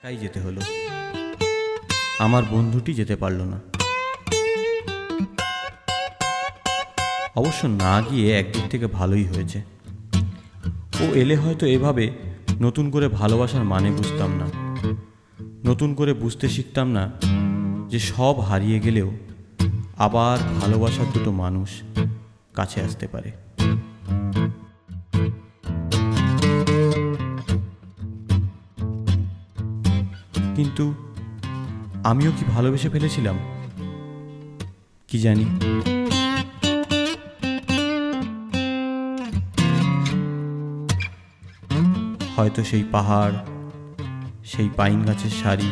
একাই যেতে হলো, আমার বন্ধুটি যেতে পারল না। অবশ্য না গিয়ে একদিক থেকে ভালোই হয়েছে। ও এলে হয়তো এভাবে নতুন করে ভালোবাসার মানে বুঝতাম না, নতুন করে বুঝতে শিখতাম না যে সব হারিয়ে গেলেও আবার ভালোবাসার দুটো মানুষ কাছে আসতে পারে। কিন্তু আমিও কি ভালোবেসে ফেলেছিলাম কি জানি। হয়তো সেই পাহাড়, সেই পাইন গাছের সারি,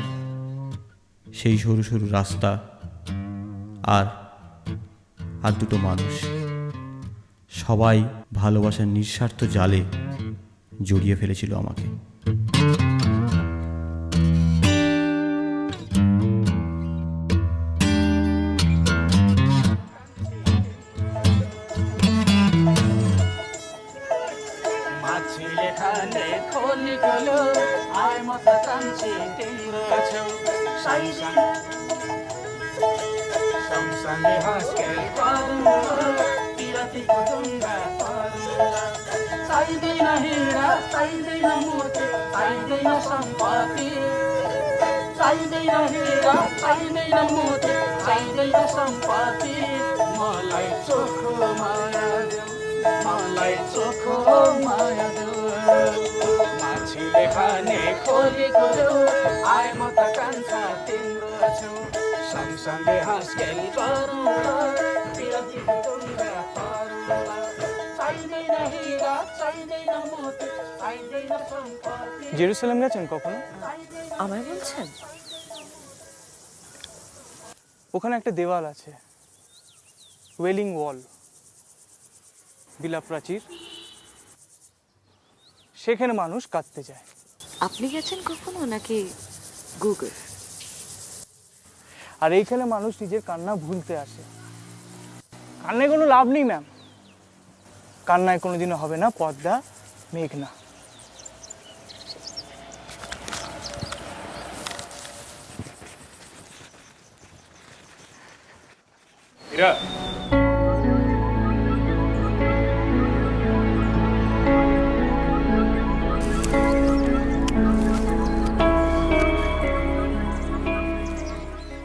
সেই সরু সরু রাস্তা আর আর দুটো মানুষ, সবাই ভালোবাসার নিঃস্বার্থ জালে জড়িয়ে ফেলেছিল আমাকে। चाहिँदैन हिरा, चाहिँदैन मोती, चाहिँदैन सम्पत्ति, चाहिँदैन हिरा, चाहिँदैन मोती, चाहिँदैन सम्पत्ति, मलाई चोखो माया देऊ, मलाई चोखो माया देऊ। माछीले खाने खोलीको देऊ, आए म त कान्छा तिम्रो छेउ, सँगसँगै हाँसखेल गरौँला, पिरतीको डुङ्गा तरुला। জেরুসালেম গেছেন কখনো? আমায় বলছেন? ওখানে একটা দেওয়াল আছে, ওয়েলিং ওয়াল, বিলা প্রাচীর, সেখানে মানুষ কাঁদতে যায়। আপনি গেছেন কখনো নাকি গুগল? আর এইখানে মানুষ নিজের কান্না ভুলতে আসে। কান্নায় কোনো লাভ নেই ম্যাম, কান্নায় কোনোদিনও হবে না পদ্মা মেঘনা। ইরা,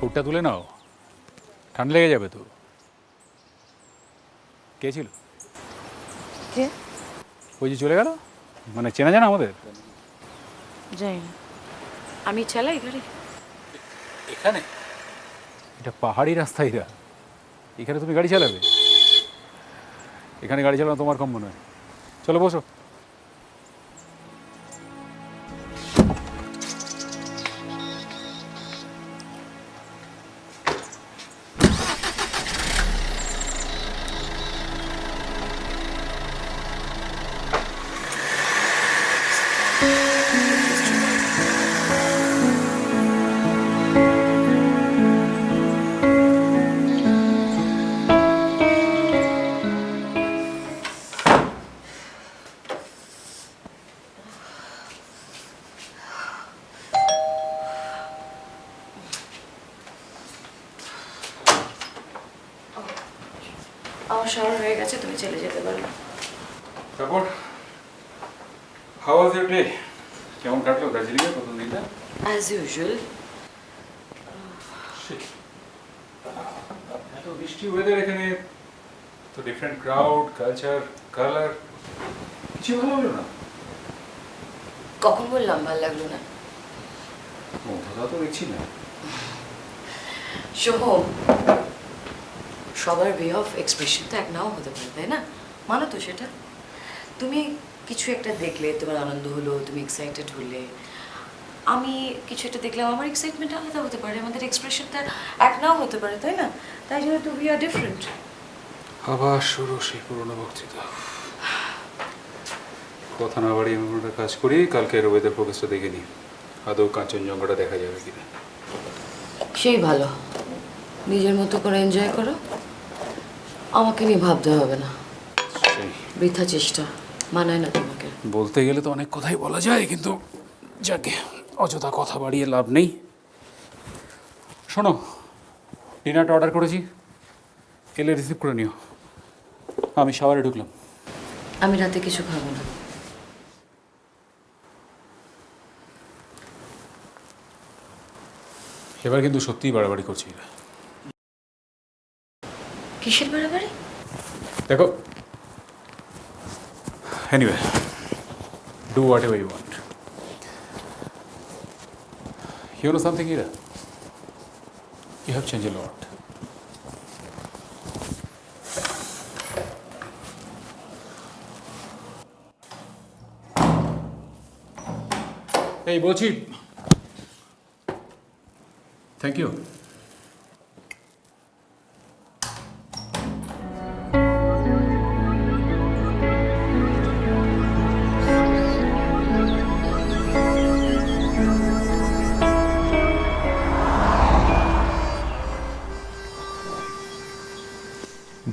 হুকটা তুলে নাও, ঠান্ডা লেগে যাবে তো। কে ছিল? কে? ওই যে চলে গেল, মানে চেনা জানা আমাদের। জানি না, আমি চালাই গাড়ি। এখানে এটা পাহাড়ি রাস্তা, এরা এখানে তুমি গাড়ি চালাবে? এখানে গাড়ি চালানো তোমার কম মনে হয়। চলো বসো। আমার শাওয়ার হয়ে গেছে, তুমি চলে যেতে পারো। তারপর হাউ ওয়াজ ইউর ডে? কেমন কাটলো দার্জিলিংয়ে প্রথম দিনটা? As usual. এত বৃষ্টি ওয়েদার এখানে, তো ডিফারেন্ট ক্রাউড, কালচার, কালার, কিছু ভালো হলো না? কখন বললাম ভালো লাগলো না? মুগ্ধতা তো দেখছি না। সোহম, সবার ওয়ে অফ এক্সপ্রেশন তো এক নাও হতে পারে, তাই না? মানো তো সেটা। তুমি কিছু একটা দেখলে তোমার আনন্দ হলো, তুমি এক্সাইটেড হলে, আমি কিছু একটা দেখলাম আমার এক্সাইটমেন্ট আলাদা হতে পারে, আমাদের এক্সপ্রেশনটা এক নাও হতে পারে, তাই না? তাই জন্য তো উই আর ডিফারেন্ট। আবার শুরু সেই পুরোনো বক্তৃতা। কথা না বাড়ি এমন একটা কাজ করি, কালকের ওয়েদার ফোকাসটা দেখে নিই, আদৌ কাঞ্চনজঙ্ঘাটা দেখা যাবে কিনা। সেই ভালো, নিজের মতো করে এনজয় করো, আমাকে নিয়ে ভাবতে হবে না। সেই বৃথা চেষ্টা, মানায় না তোমাকে। বলতে গেলে তো অনেক কথাই বলা যায়, কিন্তু যাকে অযথা কথা বাড়িয়ে লাভ নেই। শোনো, ডিনারটা অর্ডার করেছি, এলে রিসিভ করে নিও। আমি শাওয়ারে ঢুকলাম। আমি রাতে কিছু খাবো না। এবার কিন্তু সত্যিই বাড়াবাড়ি করছি না। কিসের বাড়াবাড়ি? দেখো, anyway, do whatever you want. You know something, Ira? You have changed a lot. এই বলছি, থ্যাংক ইউ।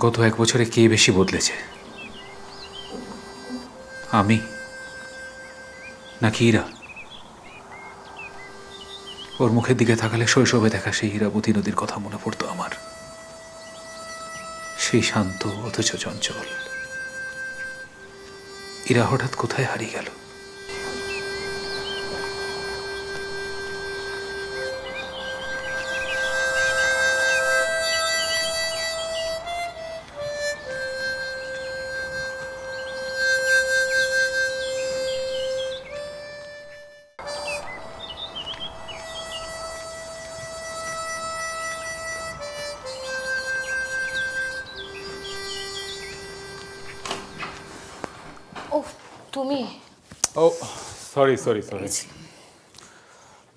গত 1 বছরে কে বেশি বদলেছে, আমি নাকি ইরা? ওর মুখের দিকে তাকালে শৈশবে দেখা সেই হীরাবতী নদীর কথা মনে পড়তো আমার। সেই শান্ত অথচ চঞ্চল ইরা হঠাৎ কোথায় হারিয়ে গেল? ও তুমি? ও সরি সরি সরি,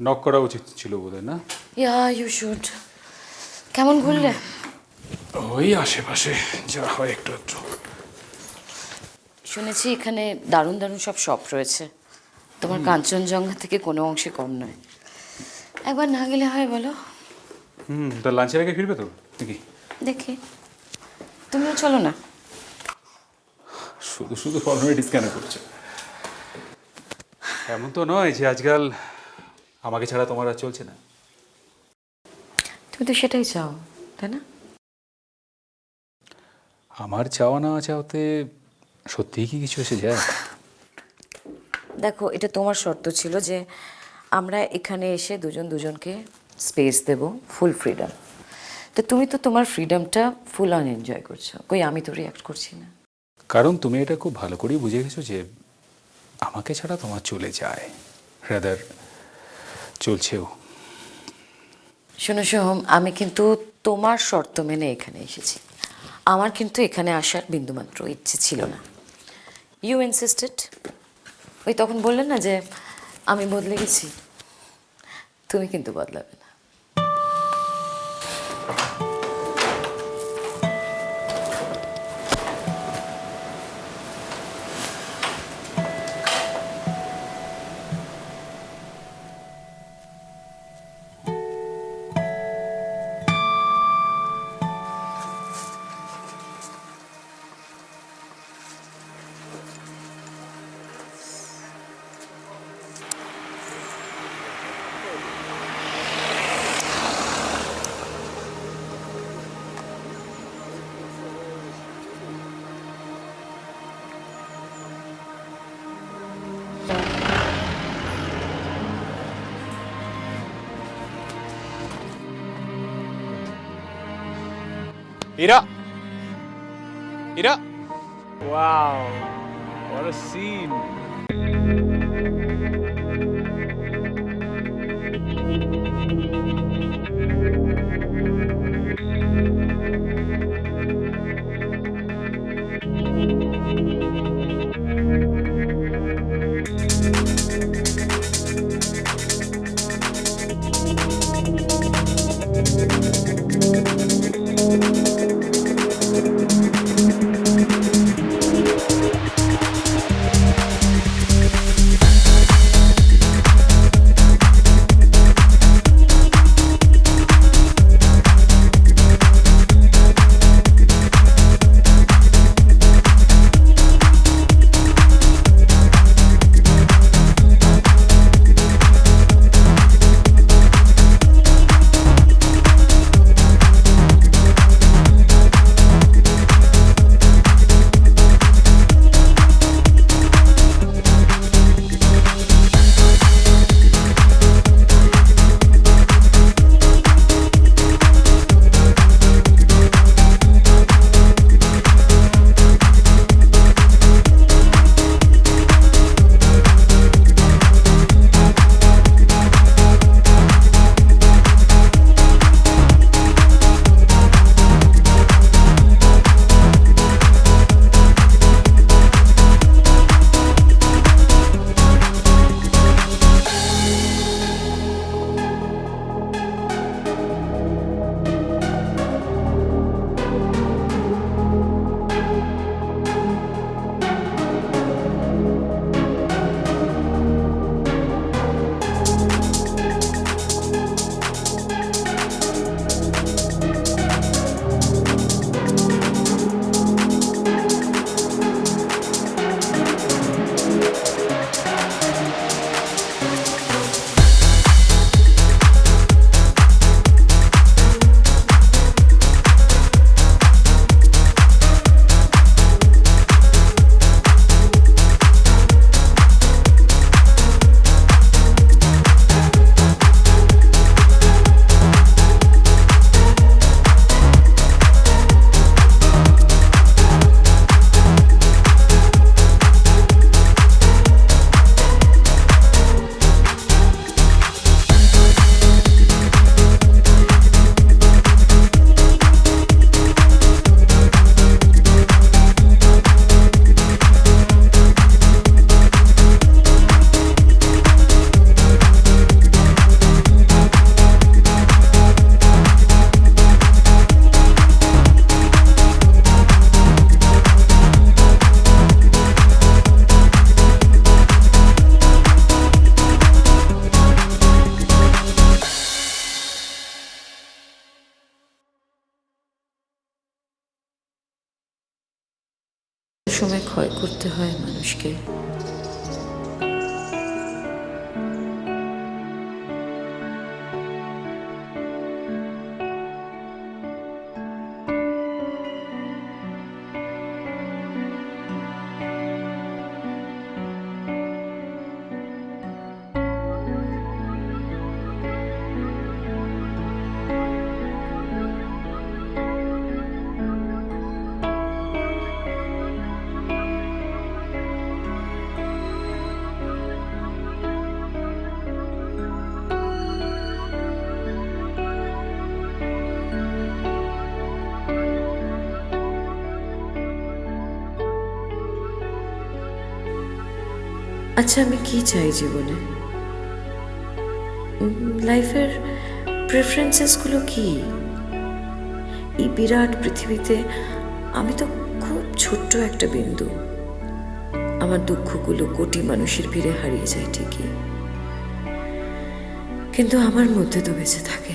নক করা উচিত ছিল বোধহয়, না? Yeah you should. কেমন ঘুরলে? ওই আশেপাশে যা হয় একটু একটু। শুনেছি এখানে দারুণ দারুণ সব শপ রয়েছে, তোমার কাঞ্চনজঙ্ঘা থেকে কোনো অংশে কম নয়। একবার না গেলে হয় বলো? তা লাঞ্চের আগে ফিরবে তো নাকি? দেখি, তুমিও চলো না। শুধু শুধু ফর্মালিটিস কেন করছে? এমন তো নয় যে আজকাল আমাকে ছাড়া তোমার আর চলছে না। তুমি তো সেটাই চাও, তাই না? আমার চাওয়া না চাওতে সত্যিই কি কিছু এসে যায়? দেখো, এটা তোমার শর্ত ছিল যে আমরা এখানে এসে দুজন দুজনকে স্পেস দেব, ফুল ফ্রিডম। তো তুমি তো তোমার ফ্রিডমটা ফুল অন এনজয় করছো, কই আমি তো রিঅ্যাক্ট করছি না। কারণ তুমি এটা খুব ভালো করেই বুঝে গেছো যে আমাকে ছাড়া তোমার চলে যায়, রাদার চলছেও। শোনো সোহম, আমি কিন্তু তোমার শর্ত মেনে এখানে এসেছি। আমার কিন্তু এখানে আসার বিন্দুমাত্র ইচ্ছে ছিল না। You insisted. ওই তখন বললেন না যে আমি বদলে গেছি, তুমি কিন্তু বদলাবে না। Ira, Ira, Wow, what a scene! ভয় করতে হয় মানুষকে। আচ্ছা, আমি কি চাই জীবনে? লাইফের প্রেফারেন্সেসগুলো কি? এই বিরাট পৃথিবীতে আমি তো খুব ছোট্ট একটা বিন্দু। আমার দুঃখগুলো কোটি মানুষের ভিড়ে হারিয়ে যায় ঠিকই, কিন্তু আমার মধ্যে তো বেঁচে থাকে।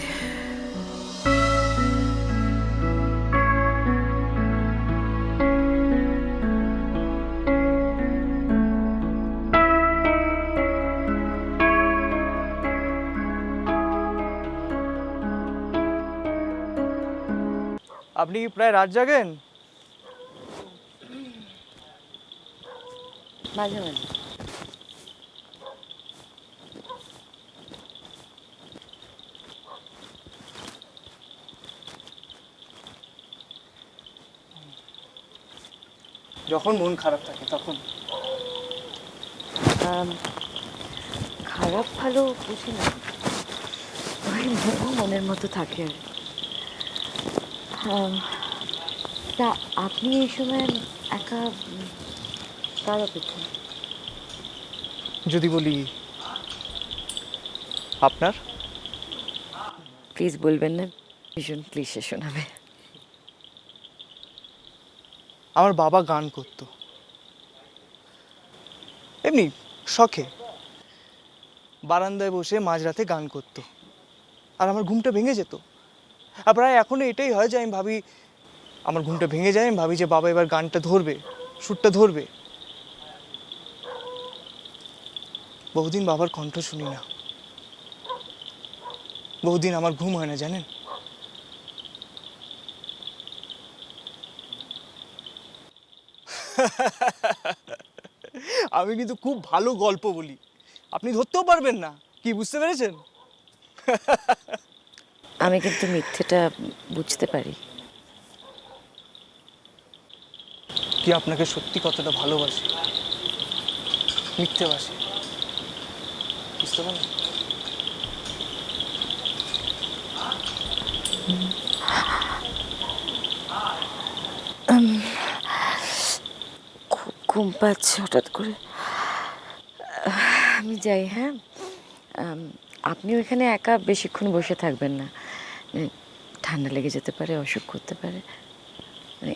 আপনি কি প্রায় রাত জাগেন? মাঝে মাঝে। যখন মন খারাপ থাকে তখন? খারাপ ভালো বুঝি না, ওই মনের মতো থাকে। তা আপনি এই সময় একা কার অপেক্ষা? যদি বলি আপনার। প্লিজ বলবেন না, ভীষণ ক্লিশে শোনাবে। আমার বাবা গান করতো, এমনি শখে বারান্দায় বসে মাঝরাতে গান করতো, আর আমার ঘুমটা ভেঙে যেত। আর প্রায় এখনো এটাই হয় যে আমি ভাবি, আমার ঘুমটা ভেঙে যায়, আমি ভাবি যে বাবা এবার গানটা ধরবে, সুরটা ধরবে। বহুদিন বাবার কণ্ঠ শুনি না, বহুদিন আমার ঘুম হয় না, জানেন? আমি কিন্তু খুব ভালো গল্প বলি, আপনি ধরতেও পারবেন না। কি বুঝতে পেরেছেন? আমি কিন্তু মিথ্যেটা বুঝতে পারি। কি আপনাকে সত্যি কতটা ভালোবাসি, মিথ্যেবাসি, বুঝতে পারলেন? খুব ঘুম পাচ্ছে হঠাৎ করে। আমি যাই, হ্যাঁ? আপনিও এখানে একা বেশিক্ষণ বসে থাকবেন না, ঠান্ডা লেগে যেতে পারে, অসুখ করতে পারে। মানে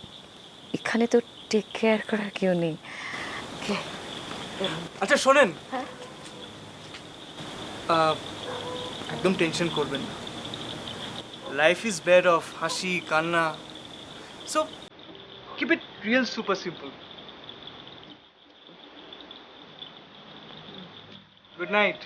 এখানে তো টেক কেয়ার করার কেউ নেই। আচ্ছা শোনেন, হ্যাঁ? একদম টেনশন করবেন না। লাইফ ইজ বেড অফ হাসি কান্না, so keep it real super simple. Good night.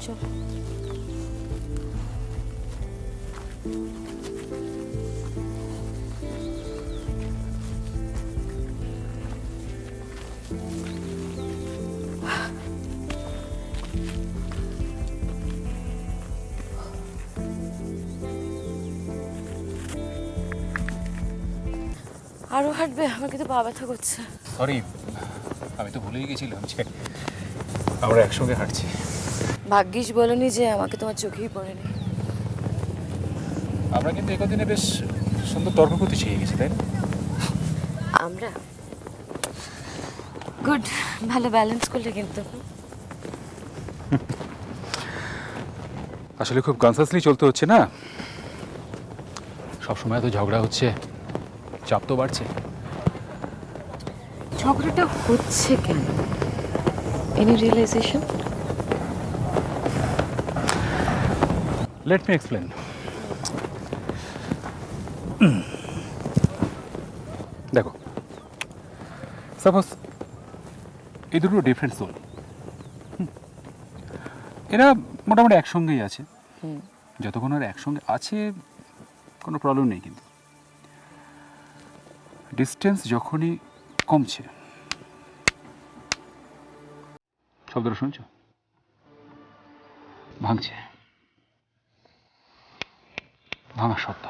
চল। আরো হাঁটবে? আমার কিন্তু পা ব্যথা করছে। সরি, আমি তো ভুলেই গেছিলাম যে আমরা একসঙ্গে হাঁটছি। ভাগ্যিস বলনি যে আমাকে তোমার চোখেই পড়েনি। আমরা কিন্তু একদিনে বেশ সুন্দর তর্ক করতে শিখে গেছি, তাই না? আমরা গুড, ভালো ব্যালেন্স করলে কিন্তু। আসলে খুব কনসাসলি চলতে হচ্ছে না, সবসময় তো ঝগড়া হচ্ছে, চাপ তো বাড়ছে। ঝগড়াটা হচ্ছে কেন? Any realization? Let me explain. দেখো, সাপোজ এই দুটো ডিফারেন্ট সোল, এরা মোটামুটি একসঙ্গেই আছে। যতক্ষণ আর একসঙ্গে আছে কোনো প্রবলেম নেই, কিন্তু ডিস্টেন্স যখনই কমছে, শব্দটা শুনছো? ভাঙছে, ভাঙা শব্দ।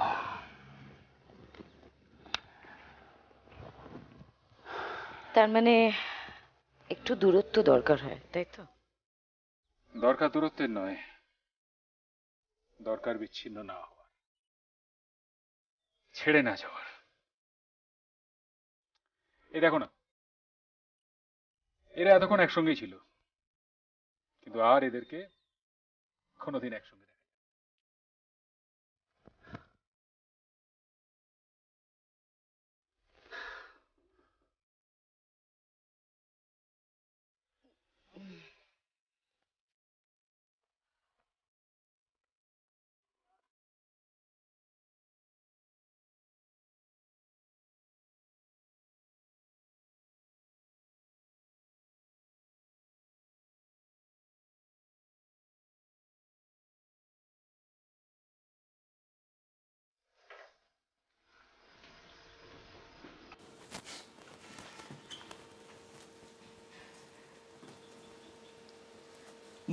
তার মানে একটু দূরত্ব দরকার হয়, তাই তো? দরকার দূরত্বের নয়, দরকার বিচ্ছিন্ন না হওয়ার, ছেড়ে না যাওয়ার। এই দেখো না, এরা এতক্ষণ একসঙ্গেই ছিল, কিন্তু আর এদেরকে কোনোদিন একসঙ্গে দেখা যায় না।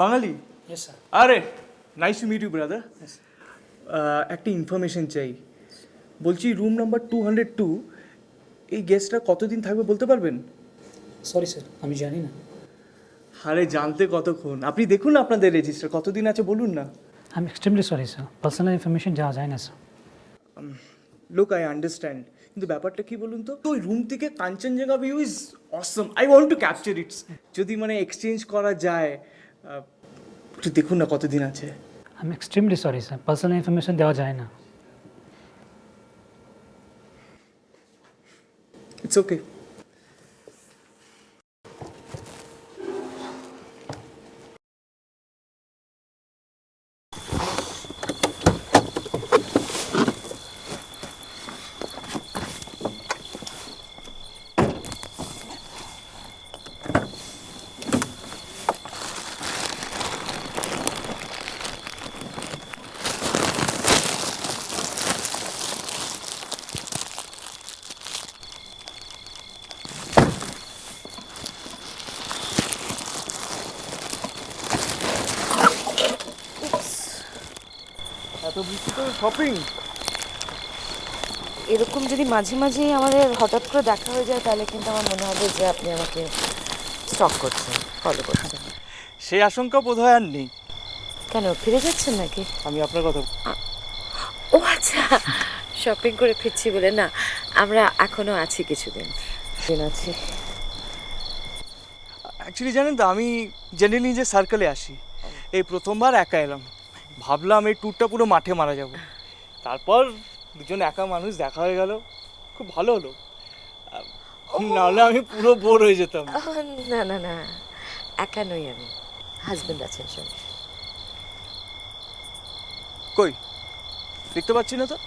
Bangali, Yes, sir. আরে nice to meet you brother. একটা ইনফরমেশন চাই। বলছি রুম নাম্বার 202, এই গেস্টটা কতদিন থাকবে বলতে পারবেন? সরি স্যার, আমি জানি না। আরে জানতে কতক্ষণ, আপনি দেখুন না আপনাদের রেজিস্টার কতদিন আছে বলুন না। I am extremely sorry sir, personal information যাওয়া যায় না স্যার। লুক, আই আন্ডারস্ট্যান্ড, কিন্তু ব্যাপারটা কি বলুন তো, ওই রুম থেকে Kanchenjunga view is Assam, I want to capture it's. যদি মানে এক্সচেঞ্জ করা যায়, একটু দেখুন না কতদিন আছে। I am extremely sorry sir, personal information দেওয়া যায় না। It's okay. এত বৃষ্টি তো শপিং। এরকম যদি মাঝে মাঝে আমাদের হঠাৎ করে দেখা হয়ে যায়, তাহলে কিন্তু আমার মনে হবে যে আপনি আমাকে স্টক করছেন, ফলো করছেন। সেই আশঙ্কা বোধহয় আর নেই। কেন, ফিরে যাচ্ছেন নাকি? আমি আপনার কথা, ও আচ্ছা, শপিং করে ফিরছি বলে না, আমরা এখনো আছি কিছুদিন। দিন আছি। অ্যাকচুয়ালি জানেন তো, আমি জেনারেলি যে সার্কেলে আসি, এই প্রথমবার একা এলাম। ভাবলাম এই ট্যুরটা পুরো মাঠে মারা যাব। তারপর দুজন একা মানুষ দেখা হয়ে গেল, খুব ভালো হলো। নাহলে আমি পুরো বোর হয়ে যেতাম। না না না, একা নই আমি, হাজবেন্ড আছেন সঙ্গে। কই দেখতে পাচ্ছি না তো।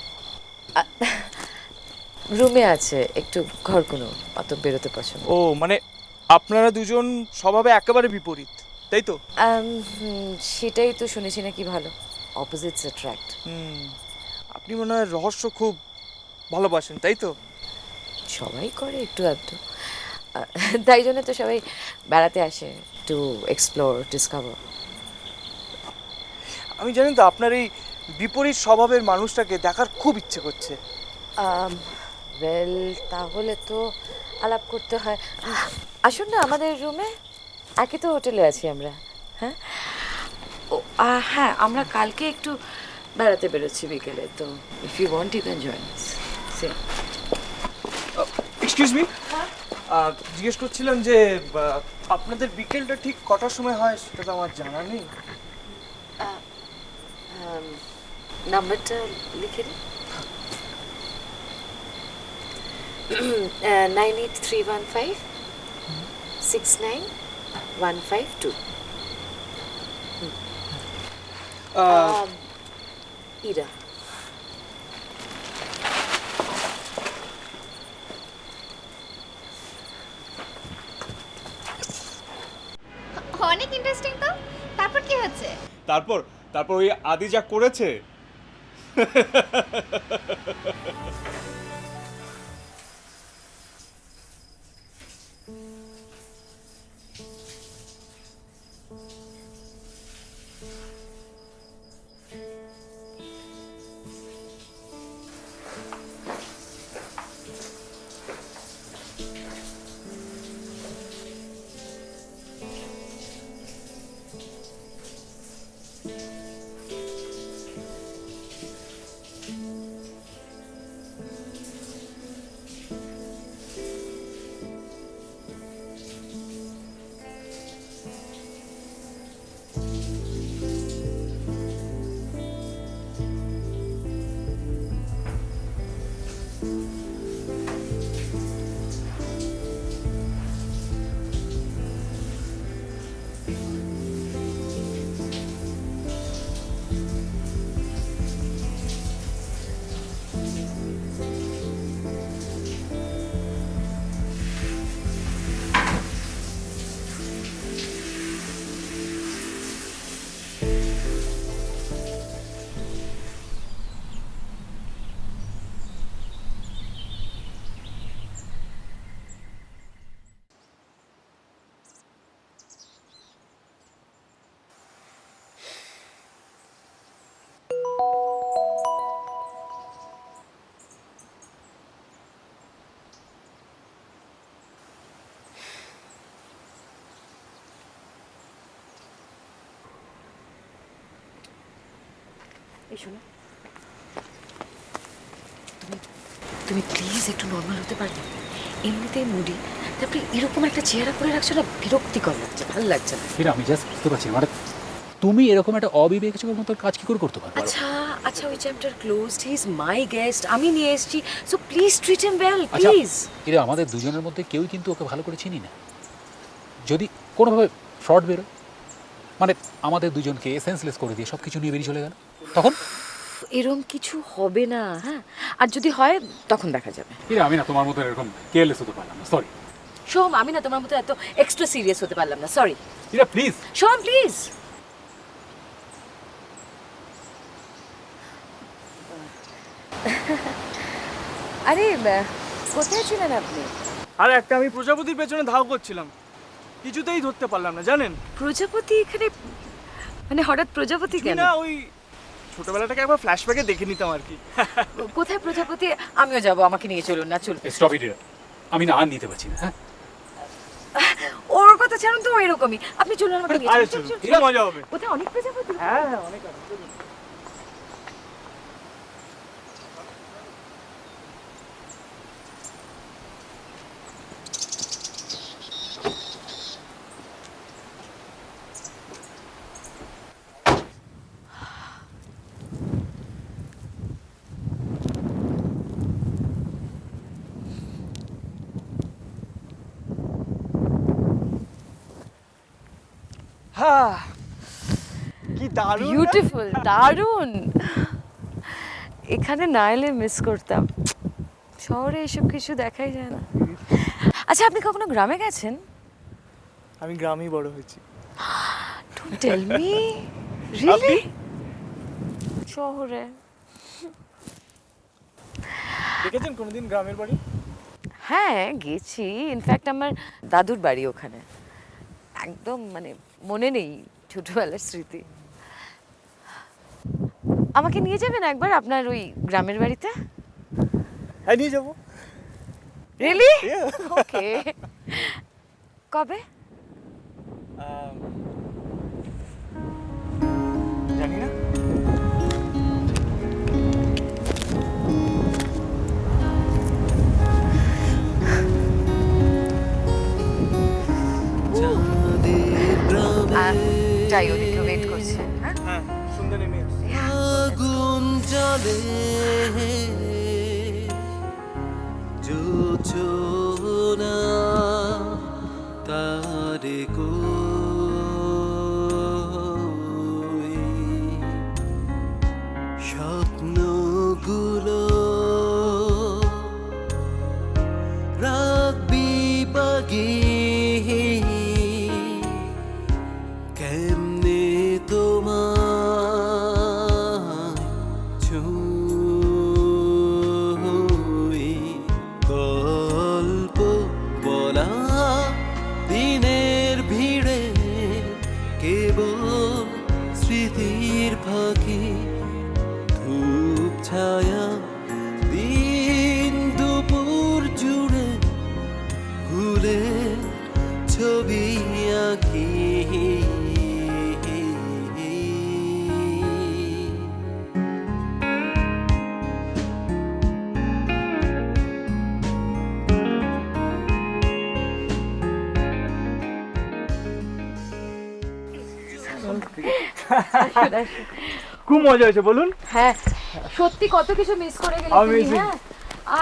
রুমে আছে, একটু ঘর কোনো অত বেরোতে পছন্দ। ও মানে আপনারা দুজন স্বভাবে একেবারে বিপরীত। তাই তো? সেটাই তো শুনেছি নাকি ভালো, অপোজিটস অ্যাট্রাক্ট। আপনি মনে হয় রহস্য খুব ভালোবাসেন, তাই তো? সবাই করে একটু আধটু, তাই জন্য তো সবাই বেড়াতে আসে, টু এক্সপ্লোর, ডিসকভার। আমি জানেন তো আপনার এই বিপরীত স্বভাবের মানুষটাকে দেখার খুব ইচ্ছে করছে। ওয়েল, তাহলে তো আলাপ করতে হয়। আসুন না আমাদের রুমে, একই তো হোটেলে আছি আমরা। হ্যাঁ, ও হ্যাঁ, আমরা কালকে একটু বেড়াতে বেরোচ্ছি বিকেলে, তো if you want you can join us. Excuse me, জিজ্ঞেস করছিলাম যে আপনাদের বিকেলটা ঠিক কটার সময় হয় সেটা তো আমার জানা নেই। নাম্বারটা লিখে দিন, 9831569152। ইরা। অনেক ইন্টারেস্টিং তো। তারপর কি হচ্ছে? তারপর তারপর ওই আদি যা করেছে, এই শোনো, তুমি তুমি প্লিজ একটু নর্মাল হতে পারবে? এমনিতেই মুডি, তারপরে এরকম একটা চেহারা করে রাখছো না, বিরক্তিকর লাগছে, ভালো লাগছে না। ফির আমি জাস্ট বুঝতে পারছি না, মানে তুমি এরকম একটা অবিবেচকের মতো কাজ কি করে করতে পারো? আচ্ছা আচ্ছা, ওই chapter closed, he is my guest, আমি নিয়ে এসেছি, so please treat him well, আচ্ছা, প্লিজ। এরা আমাদের দুজনের মধ্যে কেউই কিন্তু ওকে ভালো করে চিনি না। যদি কোনোভাবে ফ্রড বেরোয়, মানে আমাদের দুজনকে সেন্সলেস করে দিয়ে সব কিছু নিয়ে বেরিয়ে চলে গেল, তখন এরকম কিছু হবে না। হ্যাঁ, আর যদি হয় তখন দেখা যাবে। এরা আমি না তোমার মতো এরকম কেয়ারলেস হতে পারলাম না, সরি। সোম, আমি না তোমার মতো এত এক্সট্রা সিরিয়াস হতে পারলাম না, সরি। এরা প্লিজ। Som please. আরে কোথায় ছিলেন আপনি? আর একটা আমি প্রজাপতির পেছনে ধাও করছিলাম, কিছুতেই ধরতে পারলাম না জানেন। প্রজাপতি এখানে, মানে হঠাৎ প্রজাপতি কেন? না ওই ছোটবেলাটাকে একবার ফ্ল্যাশব্যাকে দেখে নিতাম আর কি। কোথায় প্রজাপতি? আমিও যাব, আমাকে নিয়ে চলুন না, চলবে। স্টপ ইট, আমি না আর নিতে পারছি না। হ্যাঁ, ওর কথা ছাড়ুন তো, এরকমই। আপনি চলুন, আমাকে নিয়ে আরে চলুন, চলুন, চলুন, চলুন। মজা হবে। কোথায় অনেক প্রজাপতি? হ্যাঁ হ্যাঁ, অনেক আছে, চলুন। হ্যাঁ, কি দারুণ না? বিউটিফুল, দারুণ। এখানে না এলে মিস করতাম, শহরে এসব কিছু দেখাই যায় না। আচ্ছা, আপনি কখনো গ্রামে গেছেন? আমি গ্রামেই বড় হয়েছি। টেল মি রিয়েলি শহরে দেখেছেন কোনোদিন গ্রামের বাড়ি? হ্যাঁ গেছি, ইনফ্যাক্ট আমার দাদুর বাড়ি ওখানে, একদম মানে মনে নেই ছোটবেলার স্মৃতি। আমাকে নিয়ে যাবেন একবার আপনার ওই গ্রামের বাড়িতে? হ্যাঁ নিয়ে যাবো। রিয়েলি? ওকে। কবে? জানি না। যাই, ওদিকে ওয়েট করছে। হ্যাঁ হ্যাঁ সুন্দর নেমে এসছে। আগুন জ্বলে জোছনা তারে কই স্বপ্নগুলো রাখবি বাগিয়ে কেমনে তোমার ছুঁই গল্প বলা দিনের ভিড়ে কেবল স্মৃতির ফাঁকি ধূপ ছায়া দিন দুপুর জুড়ে ঘুরে ছবি আঁকি খুব মজা হয়েছে বলুন। হ্যাঁ সত্যি কত কিছু মিস করে গেলি তুমি। Amazing. হ্যাঁ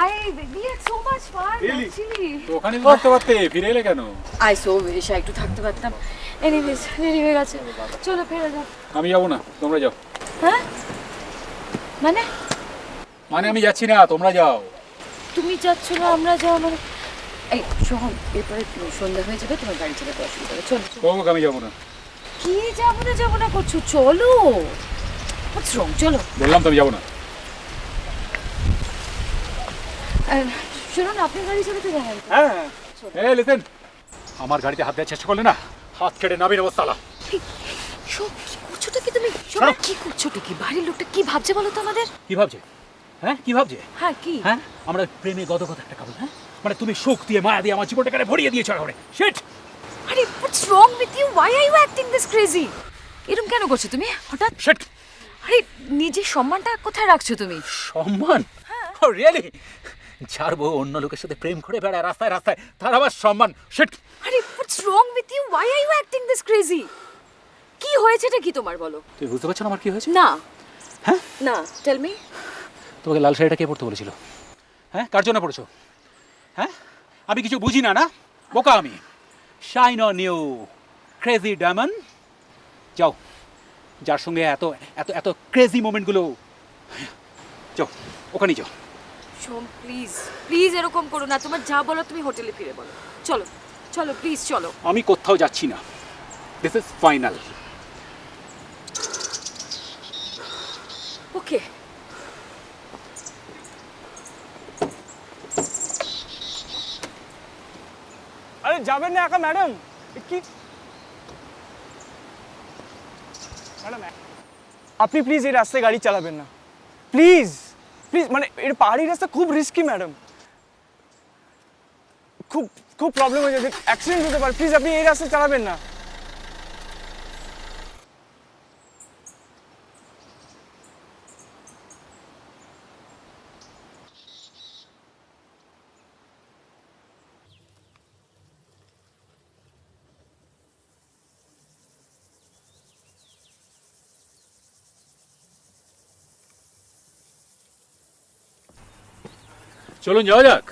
I we had so much fun Really? actually. তো ওখানে তো থাকতে পারতে, ফিরে এলে কেন? I so wish একটু থাকতে পারতাম। এনিওয়েজ দেরি হয়ে গেছে, চলো ফেরা যাক। আমি যাবো না, তোমরা যাও। হ্যাঁ মানে মানে আমি যাচ্ছি না, তোমরা যাও। তুমি যাচ্ছ না আমরা যাও মানে? এই শোন, এরপরে সন্ধ্যা হয়ে যাবে, তোমার গাড়ি চালাতে অসুবিধা হবে। চলো চলো। কৌমুখ আমি যাবো না। কি যাবো না করছো, চলো। What's wrong? চলো। বললাম তো আমি যাবো না। শুনুন, আপনি গাড়ি চালাতে জানেন? হ্যাঁ হ্যাঁ। এই লিসেন, আমার গাড়িতে হাত দেওয়ার চেষ্টা করলে না, হাত কেটে নামিয়ে নেবো শালা। করছোটা কি তুমি? শোনো, কি করছোটা কি? বাড়ির লোকটা কি ভাবছে বলো তো আমাদের? কি ভাবছে? হ্যাঁ কি ভাবছে? হ্যাঁ কি? হ্যাঁ আমরা প্রেমে গদগদ একটা কাপড়। হ্যাঁ মানে তুমি শোক দিয়ে মায়া দিয়ে আমার জীবনটাকে ভরিয়ে দিয়েছো একেবারে। শিট! আরে what's wrong with you? Why are you acting this crazy? এরকম কেন করছো তুমি হঠাৎ? শিট! আরে নিজের সম্মানটা কোথায় রাখছো তুমি? সম্মান? ও রিয়েলি? যার বউ অন্য লোকের সাথে প্রেম করে বেড়ায় রাস্তায় রাস্তায়, তার আবার সম্মান? শিট! আরে what's wrong with you? Why are you acting this crazy? কি হয়েছেটা কি তোমার বলো? তুই বুঝতে পারছো না আমার কি হয়েছে? না। হ্যাঁ? না, টেল মি। তোমাকে লাল শাড়িটা কে পরতে বলেছিল? হ্যাঁ কার জন্য পড়েছো? হ্যাঁ আমি কিছু বুঝি না, না বোকা আমি। Shine on you crazy diamond. যাও, যার সঙ্গে এত এত এত ক্রেজি মোমেন্টগুলো, যাও ওখানেই যাও। শোন প্লিজ, প্লিজ এরকম করো না। তোমার যা বলো তুমি হোটেলে ফিরে বলো। চলো চলো প্লিজ চলো। আমি কোথাও যাচ্ছি না, দিস ইজ ফাইনাল। ওকে। আরে যাবেন না একা ম্যাডাম? কি ম্যাডাম, আপনি প্লিজ এই রাস্তায় গাড়ি চালাবেন না, প্লিজ প্লিজ। মানে এর পাহাড়ি রাস্তা খুব রিস্কি ম্যাডাম, খুব খুব প্রবলেম হয়ে যাবে, অ্যাক্সিডেন্ট হতে পারে। প্লিজ আপনি এই রাস্তায় চালাবেন না। চলুন যাওয়া যাক।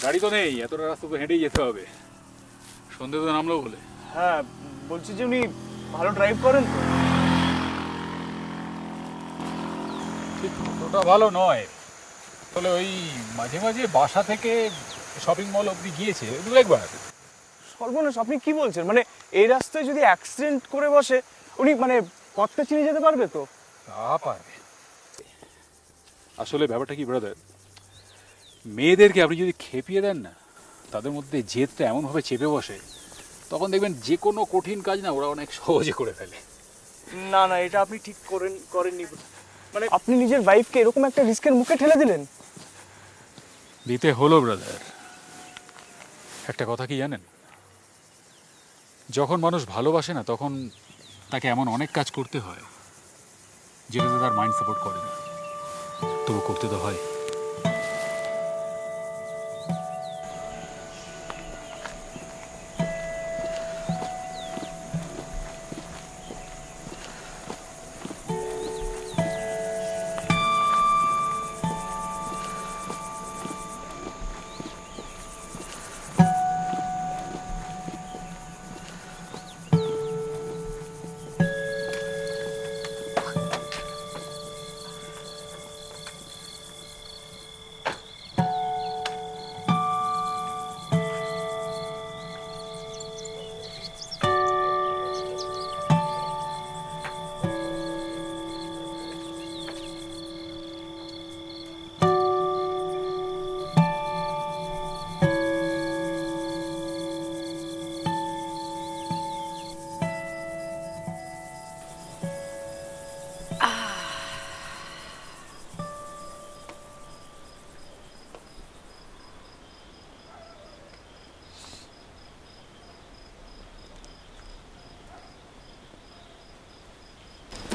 গাড়ি তো নেই, এতটা রাস্তা তো হেঁটেই যেতে হবে। সন্ধে তো নামলো বলে। হ্যাঁ বলছি যে উনি ভালো ড্রাইভ করেন তো? ঠিক অতটা ভালো নয়, আসলে ওই মাঝে মাঝে বাসা থেকে শপিং মল অবধি গিয়েছে দু একবার। সর্বনাশ, আপনি কি বলছেন? মানে এই রাস্তায় যদি অ্যাক্সিডেন্ট করে বসে, উনি মানে পথটা চিনে যেতে পারবে তো? পারবে। আসলে ব্যাপারটা কি ব্রাদার, মেয়েদেরকে আপনি যদি খেপিয়ে দেন না, তাদের মধ্যে জেদটা এমনভাবে চেপে বসে, তখন দেখবেন যে কোনো কঠিন কাজ না ওরা অনেক সহজে করে ফেলে। না না, এটা আপনি ঠিক করেননি। মানে আপনি নিজের ওয়াইফকে এরকম একটা রিস্কের মুখে ঠেলে দিলেন। দিতে হলো ব্রাদার। একটা কথা কি জানেন, যখন মানুষ ভালোবাসে না তখন তাকে এমন অনেক কাজ করতে হয় যেটাতে তার মাইন্ড সাপোর্ট করে না, তবু করতে তো হয়।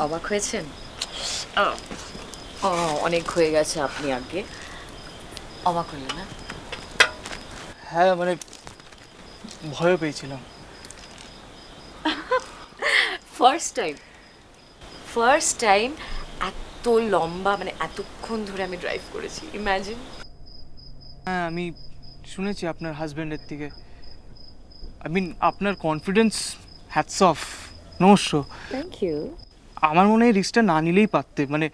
অবাক হয়েছেন? অনেক হয়ে গেছে আপনি আগে। অবাক হলেন না? হ্যাঁ, মানে ভয় পেয়েছিলাম। ফার্স্ট টাইম এত লম্বা, মানে এতক্ষণ ধরে আমি ড্রাইভ করেছি, ইম্যাজিন। হ্যাঁ, আমি শুনেছি আপনার হাজব্যান্ডের থেকে। আই মিন আপনার কনফিডেন্স, হ্যাটস অফ, নমস্য। Thank you. আমার মনে হয় রিস্কটা না নিলেই পারতে, মানে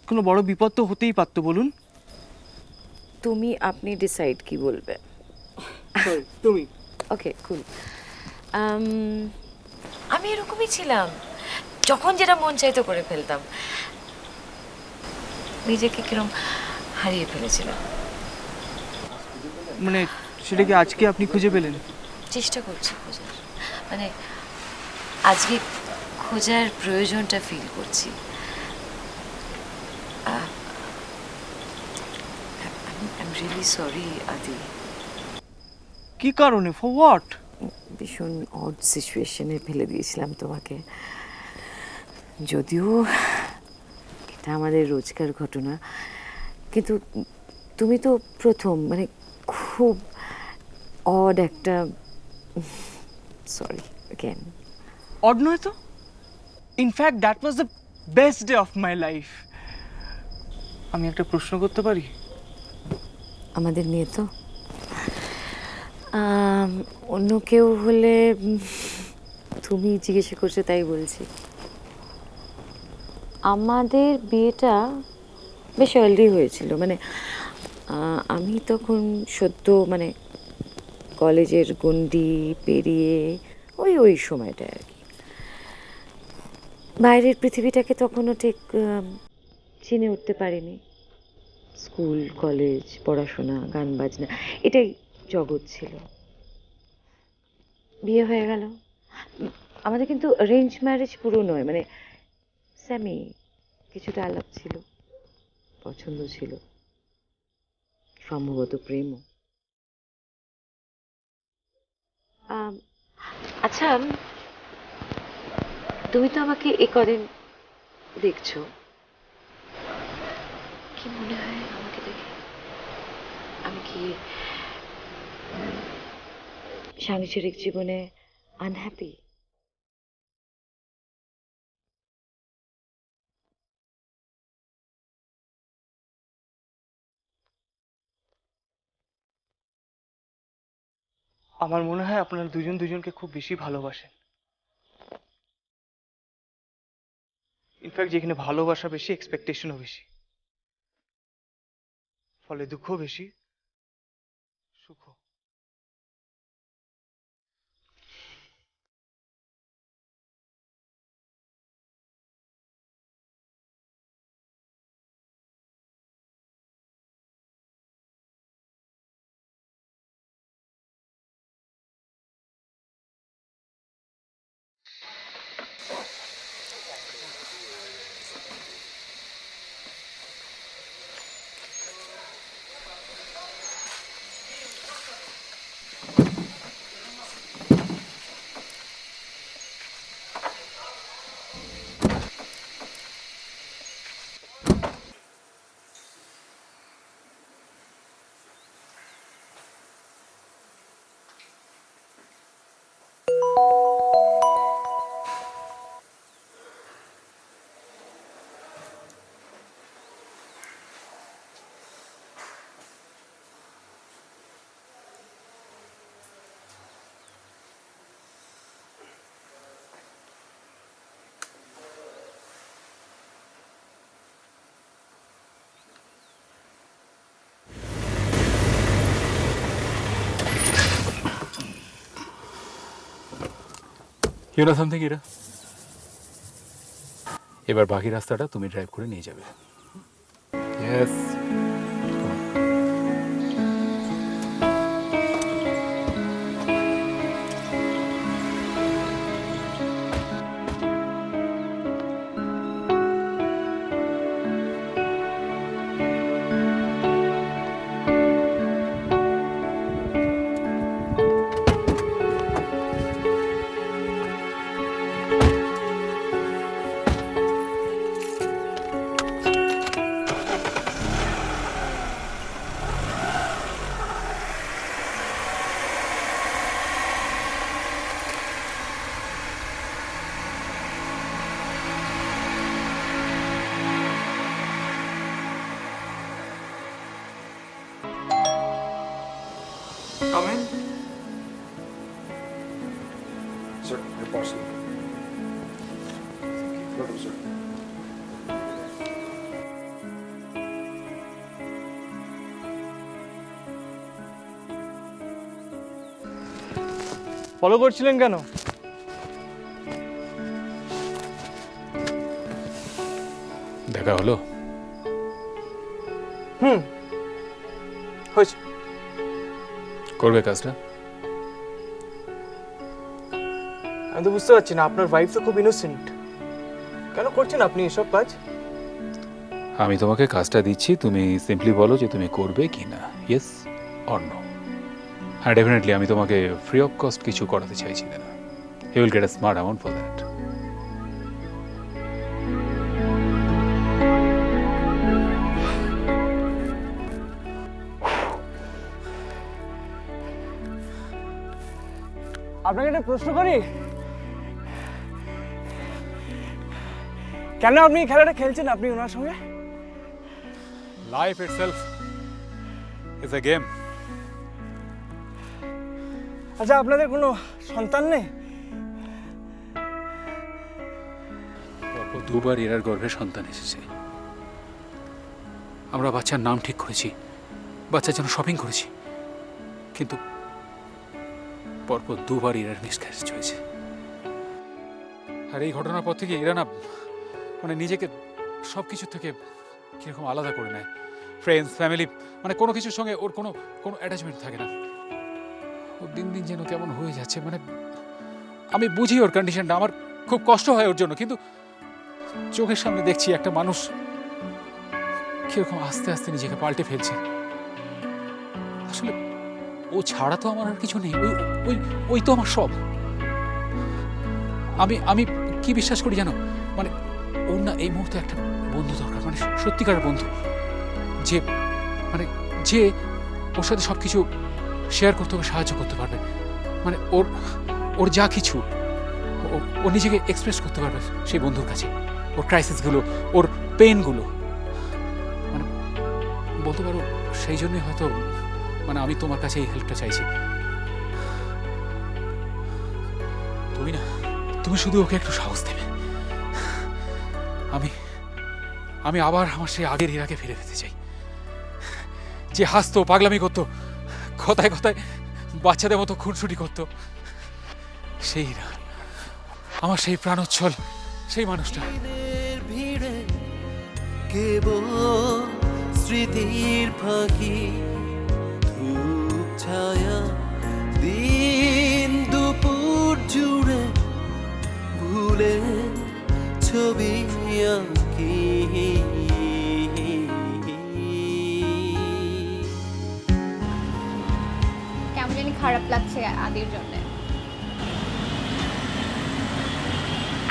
কোনো বড় বিপদ তো হতেই পারতো, বলুন। আপনি ডিসাইড কি বলবে। তুমি ওকে, কুল। আমি এরকমই ছিলাম, যখন যেটা মন চাইতো করে ফেলতাম। নিজেকে কিরম হারিয়ে ফেলেছিলাম। মানে সেটা কি আজকে আপনি খুঁজে পেলেন? চেষ্টা করছি খোঁজার, মানে আজকে খোঁজার প্রয়োজনটা ফিল করছি। I'm really sorry, আদি। কি কারণে? For what? ভীষণ অড সিচুয়েশনে ফেলে দিয়েছিলাম তোমাকে। যদিও এটা আমাদের রোজকার ঘটনা, কিন্তু তুমি তো প্রথম, মানে খুব অড একটা। Sorry again. অড নয় তো। In fact that was the best day of my life. আমি একটা প্রশ্ন করতে পারি? আমাদের নিয়ে তো অন্য কেউ হলে, তুমি জিজ্ঞেস করছো তাই বলছি। আমাদের বিয়েটা বেশ আর্লি হয়েছিল, মানে আমি তখন সদ্য, মানে কলেজের গণ্ডি পেরিয়ে ওই সময়টা আর কি। বাইরের পৃথিবীটাকে তখনও ঠিক চিনে উঠতে পারিনি। স্কুল, কলেজ, পড়াশোনা, গান বাজনা, এটাই জগৎ ছিল। বিয়ে হয়ে গেল। আমাদের কিন্তু অ্যারেঞ্জ ম্যারেজ পুরো নয়, মানে সেমি, কিছুটা আলাপ ছিল, পছন্দ ছিল, সম্ভবত প্রেমও। আচ্ছা, তুমি তো আমাকে এ কদিন দেখছো, কি মনে হয় আমাকে দেখে? আমি কি সাংসারিক জীবনে আনহ্যাপি? আমার মনে হয় আপনারা দুজন দুজনকে খুব বেশি ভালোবাসেন। ইনফ্যাক্ট যেখানে ভালোবাসা বেশি, এক্সপেকটেশনও বেশি, ফলে দুঃখ বেশি, সুখ। ইউ নো সামথিং ইরা, এবার বাকি রাস্তাটা তুমি ড্রাইভ করে নিয়ে যাবে। Yes. Come in. Sir, your parcel. Welcome, sir. Follow করছিলেন কেন? দেখা হলো? হয়েছে। করবে কাজটা? আমি তো বুঝতে পারছি না, আপনার ওয়াইফ তো খুব ইনোসেন্ট, কেন করছেন আপনি এসব কাজ? আমি তোমাকে কাজটা দিচ্ছি, তুমি সিম্পলি বলো যে তুমি করবে কি না, ইয়েস অর নো। হ্যাঁ, ডেফিনেটলি আমি তোমাকে ফ্রি অফ কস্ট কিছু করাতে চাইছি না। You will get a smart amount for that. আপনাকে একটা প্রশ্ন করি, কেন আপনি এই খেলাটা খেলছেন আপনি ওনার সঙ্গে? Life itself is a game. আচ্ছা, আপনাদের কোনো সন্তান নেই? দুবার এরার গর্ভে সন্তান এসেছে। আমরা বাচ্চার নাম ঠিক করেছি, বাচ্চার জন্য শপিং করেছি, কিন্তু পরপর দুবার এরার মিসক্যারেজ হয়েছে। আর এই ঘটনার পর থেকে এরা না মানে নিজেকে সব কিছুর থেকে কীরকম আলাদা করে নেয়। ফ্রেন্ডস, ফ্যামিলি, মানে কোনো কিছুর সঙ্গে ওর কোনো কোনো অ্যাটাচমেন্ট থাকে না। ওর দিন দিন যেন কেমন হয়ে যাচ্ছে। মানে আমি বুঝি ওর কন্ডিশনটা, আমার খুব কষ্ট হয় ওর জন্য, কিন্তু চোখের সামনে দেখছি একটা মানুষ কিরকম আস্তে আস্তে নিজেকে পাল্টে ফেলছে। আসলে ও ছাড়া তো আমার আর কিছু নেই, ওই ওই ওই তো আমার সব। আমি আমি কি বিশ্বাস করি জানো, মানে ওর না এই মুহূর্তে একটা বন্ধু দরকার, মানে সত্যিকারের বন্ধু, যে মানে যে ওর সাথে সব কিছু শেয়ার করতে হবে, সাহায্য করতে পারবে। মানে ওর ওর যা কিছু ও নিজেকে এক্সপ্রেস করতে পারবে সেই বন্ধুর কাছে, ওর ক্রাইসিসগুলো, ওর পেনগুলো। মানে বলতে পারো সেই জন্যই হয়তো মানে আমি তোমার কাছে এই হেল্পটা চাইছি। তুমি না, তুমি শুধু ওকে একটু সাহস দেবে। আমি আমি আবার আমার সেই আগের ইরাকে ফিরে পেতে চাই, যে হাসতো, পাগলামি করতো, কথায় কথায় বাচ্চাদের মতো খুনসুটি করতো। সেই ইরা, আমার সেই প্রাণোচ্ছল সেই মানুষটা। ভিড়ে কেবল স্মৃতির ফাঁকি, ধূপ ছায়া দিন দুপুর জুড়ে ফুলের ছবি আঁকি। কেমন জানি খারাপ লাগছে আদির জন্য।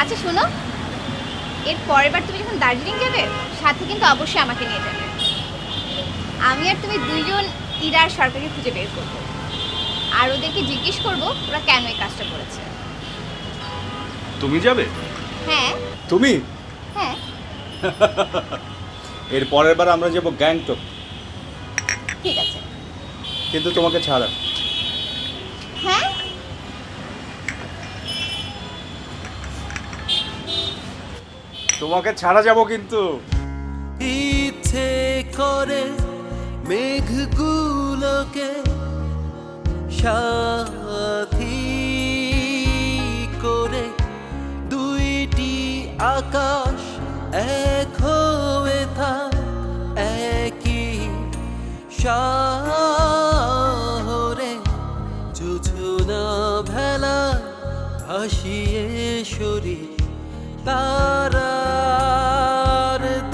আচ্ছা শোনো, এর পরের বার তুমি যখন দার্জিলিং যাবে সাথে কিন্তু অবশ্যই আমাকে নিয়ে যাবে। আমি আর তুমি দুইজন ইরার সরকারকে খুঁজে বের করব, আর ওদেরকে জিজ্ঞেস করব ওরা কেন এই কাজটা করেছে। তুমি যাবে? হ্যাঁ তুমি? হ্যাঁ। এর পরের বার আমরা যাব গ্যাংটক, ঠিক আছে। কিন্তু তোমাকে ছাড়া। হ্যাঁ তোমাকে ছাড়া যাব কিন্তু। ইচ্ছে করে মেঘগুলোকে সাথী করে দুইটি আকাশ এক হয়ে থাক একই শহরে। জোছনা ভেলা ভাসিয়ে শরীর তারার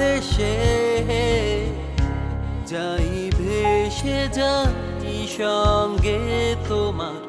দেশে যাই ভেসে যাই সঙ্গে তোমার